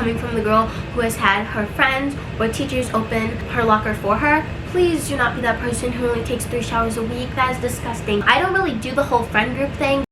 coming from the girl who has had her friends or teachers open her locker for her. Please do not be that person who only takes 3 showers a week. That is disgusting. I don't really do the whole friend group thing.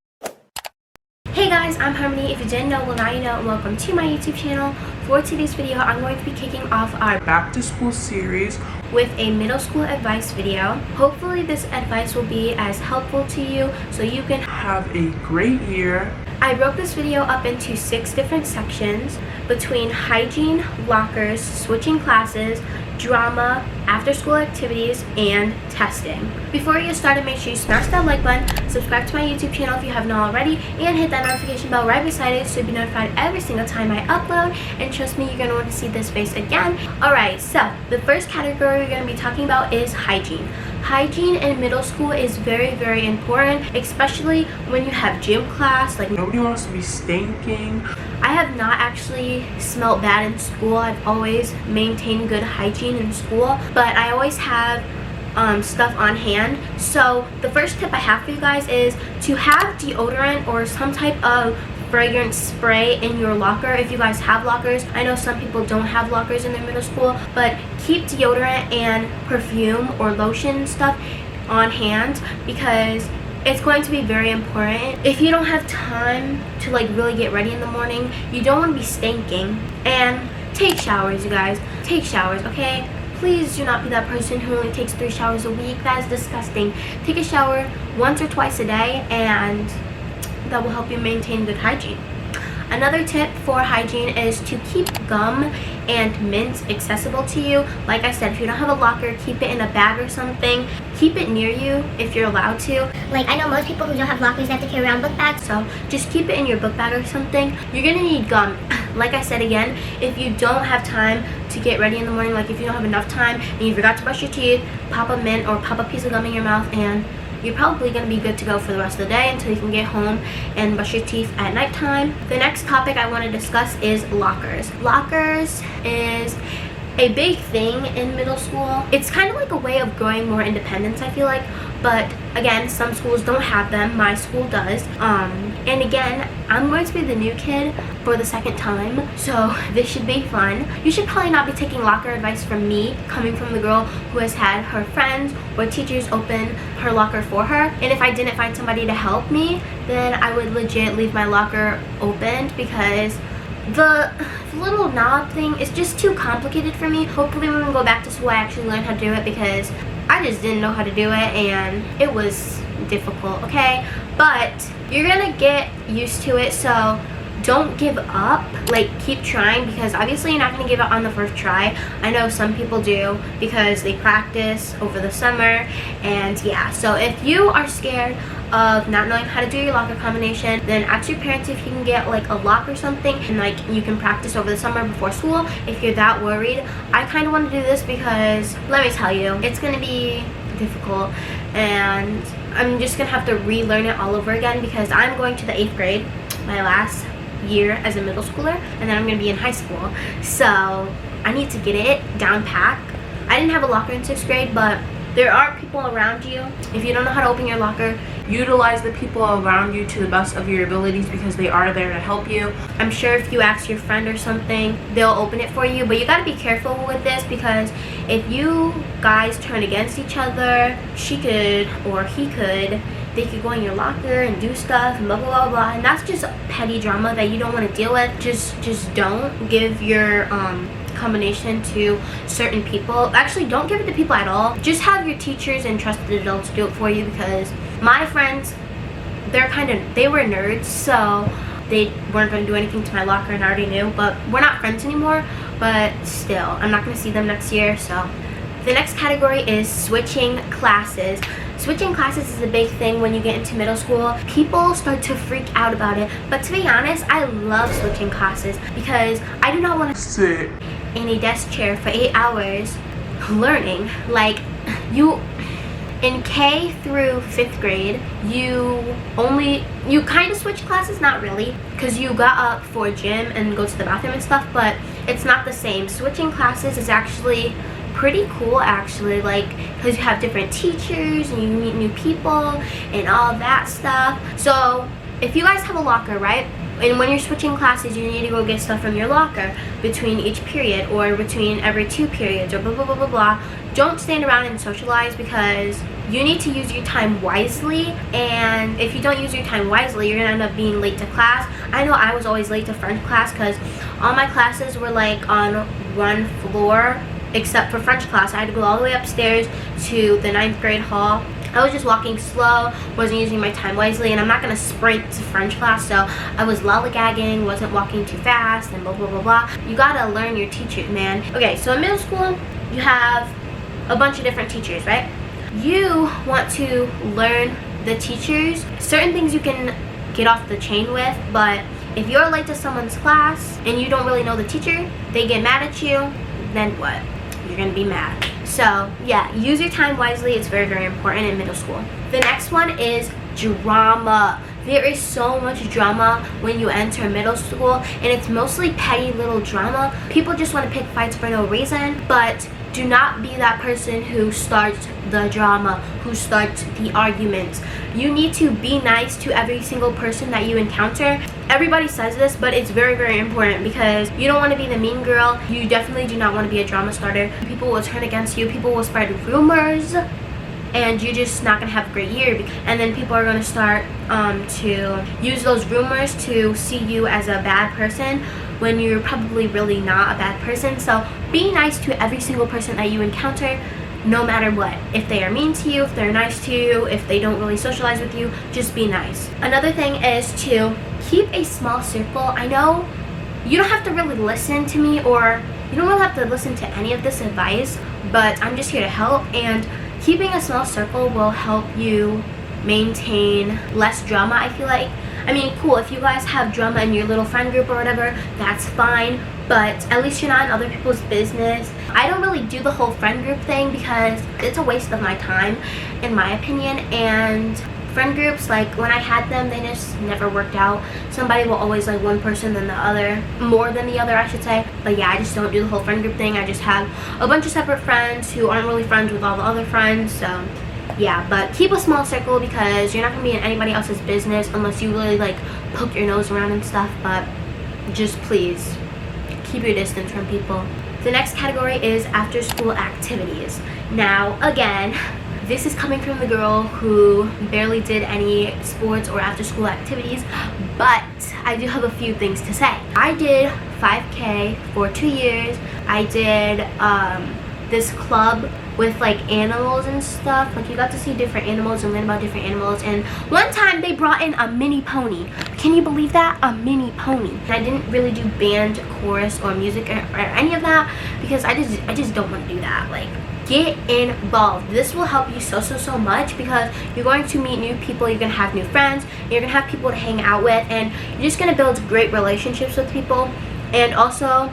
Hey guys, I'm Harmony. If you didn't know, well now you know, and welcome to my YouTube channel. For today's video, I'm going to be kicking off our back to school series with a middle school advice video. Hopefully this advice will be as helpful to you so you can have a great year. I broke this video up into 6 different sections between hygiene, lockers, switching classes, drama, after school activities, and testing. Before we get started, make sure you smash that like button, subscribe to my YouTube channel if you have not already, and hit that notification bell right beside it so you'll be notified every single time I upload. And trust me, you're going to want to see this face again. Alright, so the first category we're going to be talking about is hygiene. Hygiene in middle school is very, very important, especially when you have gym class. Like, nobody wants to be stinking. I have not actually smelled bad in school. I've always maintained good hygiene in school, but I always have stuff on hand. So the first tip I have for you guys is to have deodorant or some type of fragrance spray in your locker if you guys have lockers. I know some people don't have lockers in their middle school, but keep deodorant and perfume or lotion stuff on hand because it's going to be very important. If you don't have time to like really get ready in the morning, you don't want to be stinking. And take showers, you guys. Take showers, okay? Please do not be that person who only takes 3 showers a week. That is disgusting. Take a shower once or twice a day, and that will help you maintain good hygiene. Another tip for hygiene is to keep gum and mints accessible to you. Like I said, if you don't have a locker, keep it in a bag or something. Keep it near you if you're allowed to. Like, I know most people who don't have lockers, they have to carry around book bags. So just keep it in your book bag or something. You're gonna need gum. Like I said again, if you don't have time to get ready in the morning, like if you don't have enough time and you forgot to brush your teeth, pop a mint or pop a piece of gum in your mouth, and you're probably going to be good to go for the rest of the day until you can get home and brush your teeth at nighttime. The next topic I want to discuss is lockers. Lockers is a big thing in middle school. It's kind of like a way of growing more independence, I feel like. But again, some schools don't have them. My school does. And again, I'm going to be the new kid for the 2nd time, so this should be fun. You should probably not be taking locker advice from me, coming from the girl who has had her friends or teachers open her locker for her. And if I didn't find somebody to help me, then I would legit leave my locker opened because the little knob thing is just too complicated for me. Hopefully when we go back to school, I actually learn how to do it because I just didn't know how to do it and it was difficult, okay? But you're gonna get used to it, so don't give up. Like, keep trying because obviously you're not gonna give up on the first try. I know some people do because they practice over the summer, and yeah. So if you are scared of not knowing how to do your locker combination, then ask your parents if you can get like a lock or something, and like you can practice over the summer before school if you're that worried. I kind of want to do this because let me tell you, it's gonna be difficult and I'm just gonna have to relearn it all over again because I'm going to the 8th grade, my last year as a middle schooler, and then I'm gonna be in high school, so I need to get it down pat. I didn't have a locker in 6th grade, but there are people around you. If you don't know how to open your locker, utilize the people around you to the best of your abilities because they are there to help you. I'm sure if you ask your friend or something, they'll open it for you, but you gotta be careful with this because if you guys turn against each other, she could or he could, they could go in your locker and do stuff and blah blah blah blah, and that's just petty drama that you don't want to deal with. Just don't give your combination to certain people. Actually, don't give it to people at all. Just have your teachers and trusted adults do it for you because my friends, they were nerds, so they weren't going to do anything to my locker, and I already knew. But we're not friends anymore, but still, I'm not going to see them next year. So the next category is switching classes. Switching classes is a big thing when you get into middle school. People start to freak out about it, but to be honest, I love switching classes because I do not want to sit in a desk chair for 8 hours learning. Like, in K through 5th grade, you kind of switch classes, not really, because you got up for gym and go to the bathroom and stuff, but it's not the same. Switching classes is actually pretty cool, actually, like, because you have different teachers and you meet new people and all that stuff. So if you guys have a locker, right, And when you're switching classes, you need to go get stuff from your locker between each period or between every 2 periods or blah blah blah blah blah. Don't stand around and socialize, because you need to use your time wisely, and if you don't use your time wisely, you're gonna end up being late to class. I know I was always late to French class because all my classes were like on one floor except for French class. I had to go all the way upstairs to the 9th grade hall. I was just walking slow, wasn't using my time wisely, and I'm not gonna sprint to French class, so I was lollygagging, wasn't walking too fast, and blah blah blah blah. You gotta learn your teachers, man. Okay, so in middle school, you have a bunch of different teachers, right? You want to learn the teachers. Certain things you can get off the chain with, but if you're late to someone's class and you don't really know the teacher, they get mad at you, then what? You're gonna be mad. So yeah, use your time wisely. It's very, very important in middle school. The next one is drama. There is so much drama when you enter middle school, and it's mostly petty little drama. People just want to pick fights for no reason, but do not be that person who starts the drama, who starts the arguments. You need to be nice to every single person that you encounter. Everybody says this, but it's very, very important, because you don't want to be the mean girl. You definitely do not want to be a drama starter. People will turn against you. People will spread rumors, and you're just not gonna have a great year. And then people are gonna start to use those rumors to see you as a bad person when you're probably really not a bad person. So be nice to every single person that you encounter, no matter what. If they are mean to you, if they're nice to you, if they don't really socialize with you, just be nice. Another thing is to keep a small circle. I know you don't have to really listen to me, or you don't really have to listen to any of this advice, but I'm just here to help, and keeping a small circle will help you maintain less drama, I feel like. I mean, cool, if you guys have drama in your little friend group or whatever, that's fine, but at least you're not in other people's business. I don't really do the whole friend group thing because it's a waste of my time, in my opinion, and friend groups, like when I had them, they just never worked out. Somebody will always like one person than the other, more than the other, I should say. But yeah, I just don't do the whole friend group thing. I just have a bunch of separate friends who aren't really friends with all the other friends, so yeah. But keep a small circle, because you're not gonna be in anybody else's business unless you really like poke your nose around and stuff. But just please keep your distance from people. The next category is after school activities. Now again, this is coming from the girl who barely did any sports or after school activities, but I do have a few things to say. I did 5K for 2 years. I did this club with like animals and stuff. Like you got to see different animals and learn about different animals. And one time they brought in a mini pony. Can you believe that? A mini pony. And I didn't really do band, chorus, or music or any of that, because I just don't want to do that. Like, get involved. This will help you so much, because you're going to meet new people, you're going to have new friends, you're going to have people to hang out with, and you're just going to build great relationships with people. And also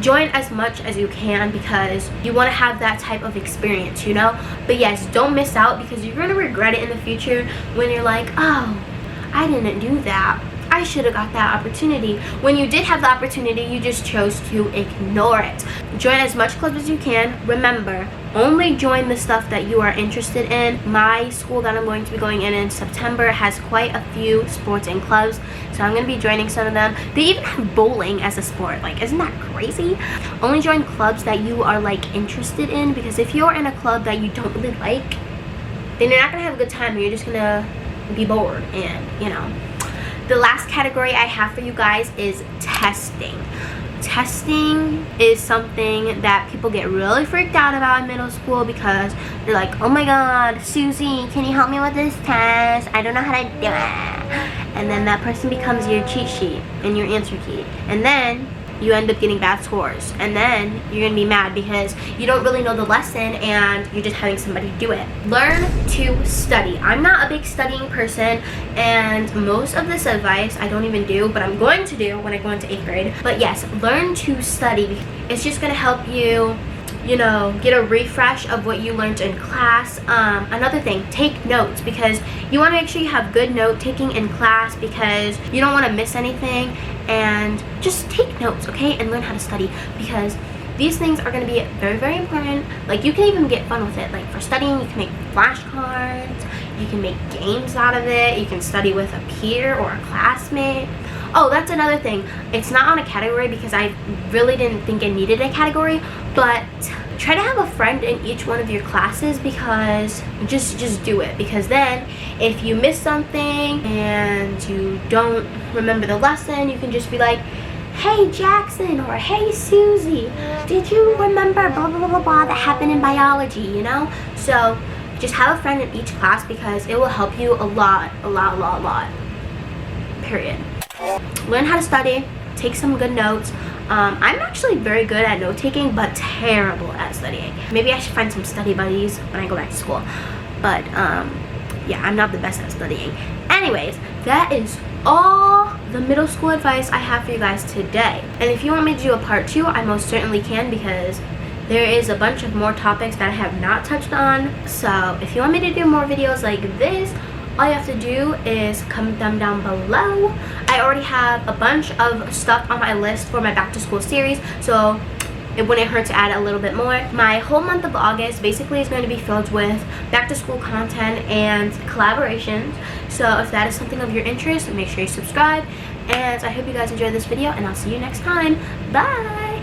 join as much as you can, because you want to have that type of experience, you know. But yes, don't miss out, because you're going to regret it in the future when you're like, oh, I didn't do that, I should have got that opportunity. When you did have the opportunity, you just chose to ignore it. Join as much clubs as you can. Remember, only join the stuff that you are interested in. My school that I'm going to be going in September has quite a few sports and clubs, so I'm going to be joining some of them. They even have bowling as a sport. Like, isn't that crazy? Only join clubs that you are like interested in, because if you're in a club that you don't really like, then you're not going to have a good time, and you're just going to be bored. And you know, the last category I have for you guys is testing. Testing is something that people get really freaked out about in middle school, because they're like, oh my god, Susie, can you help me with this test? I don't know how to do it. And then that person becomes your cheat sheet and your answer key. And then you end up getting bad scores, and then you're gonna be mad because you don't really know the lesson and you're just having somebody do it. Learn to study. I'm not a big studying person, and most of this advice I don't even do, but I'm going to do when I go into 8th grade. But yes, learn to study. It's just gonna help you, you know, get a refresh of what you learned in class. Another thing, take notes, because you want to make sure you have good note taking in class, because you don't want to miss anything. And just take notes, okay, and learn how to study, because these things are going to be very, very important. Like, you can even get fun with it. Like, for studying, you can make flashcards, you can make games out of it, you can study with a peer or a classmate. Oh, that's another thing. It's not on a category because I really didn't think it needed a category, but try to have a friend in each one of your classes, because just do it, because then if you miss something and you don't remember the lesson, you can just be like, hey Jackson, or hey Susie, did you remember blah blah blah blah blah that happened in biology, you know? So just have a friend in each class because it will help you a lot. Period. Learn how to study, take some good notes. I'm actually very good at note taking, but terrible at studying. Maybe I should find some study buddies when I go back to school. But yeah, I'm not the best at studying. Anyways, that is all the middle school advice I have for you guys today. And if you want me to do a part 2, I most certainly can, because there is a bunch of more topics that I have not touched on. So if you want me to do more videos like this, all you have to do is comment them down below. I already have a bunch of stuff on my list for my back to school series, so it wouldn't hurt to add a little bit more. My whole month of August basically is going to be filled with back to school content and collaborations. So if that is something of your interest, make sure you subscribe. And I hope you guys enjoyed this video, and I'll see you next time. Bye!